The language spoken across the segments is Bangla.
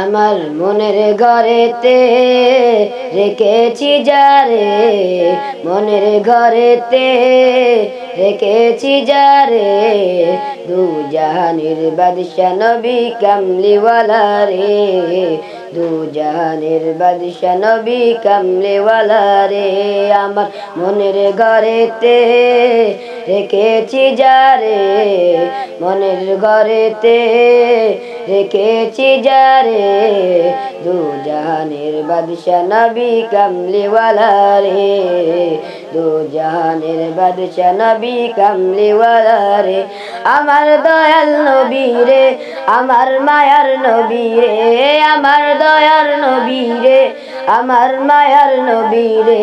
আমার মনের ঘরেতে রেখেছি যারে, মনের ঘরেতে রেখেছি যারে, দু জাহানের বাদশা নবী কামলিওয়ালা রে, দু জাহানের বাদশা নবী কামলিওয়ালা রে। আমার মনের ঘরেতে রেখেছি যারে, মনের ঘরেতে রেখেছি যারে, দু জাহানের বাদশা নবী কামলিওয়ালা রে, দু জাহানের বাদশা নবী কামলিওয়ালা রে। আমার দয়াল নবী রে, আমার মায়ার নবী রে, আমার দয়ার নবী রে, আমার মায়ার নবী রে,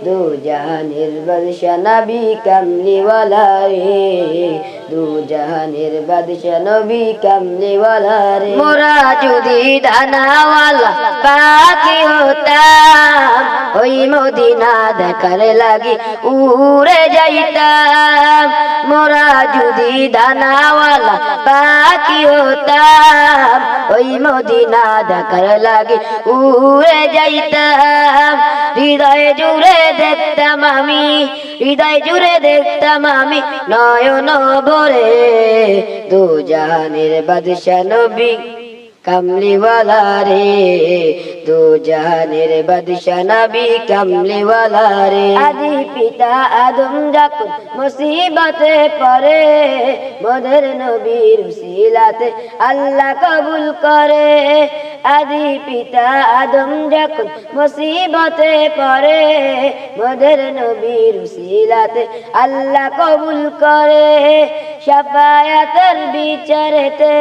দু জাহানের বাদশা নবী কামলিওয়ালা রে, দু জাহানের বাদশা নবী কামলিওয়ালা রে। মোরা যদি দানাওয়ালা পাখি হতাম, ওই মদিনা দেখার লাগি উড়ে যাইতাম। মোরা যদি দানাওয়ালা পাখি হতাম, ওই মদিনা দেখার লাগি উড়ে যাইতাম। হৃদয় জুড়ে দেখতাম আমি, হৃদয় জুড়ে দেখতাম আমি নয়ন ভরে, দু জাহানের বাদশা নবী কামলিওয়ালা রে, দু জাহানের বাদশা নবী কামলিওয়ালা রে। আদি পিতা আদম যখন মুসিবতে পড়ে, মোদের নবীর উসিলাতে আল্লাহ কবুল করে। আদি পিতা আদম যখন মুসিবতে পড়ে, মোদের নবীর উসিলাতে আল্লাহ কবুল করে। শাফায়াতের বিচারেতে,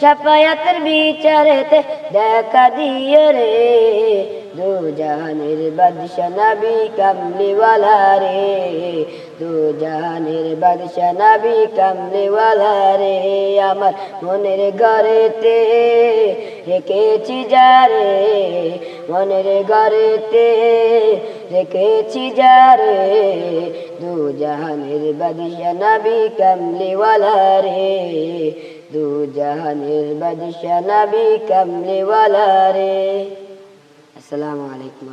শাফায়াতের বিচারেতে দেখা দিও রে, দু জাহানের বাদশা নবী কামলিওয়ালা রে, দু জাহানের বাদশা নবী কামলিওয়ালা রে। আমার মনের ঘরেতে রেখেছি যারে, মনের ঘরেতে রেখেছি যারে, দু জাহানের বাদশা নবী কামলিওয়ালা রে, দু জাহানের বাদশা নবী কামলিওয়ালা রে। আসসালামু আলাইকুম।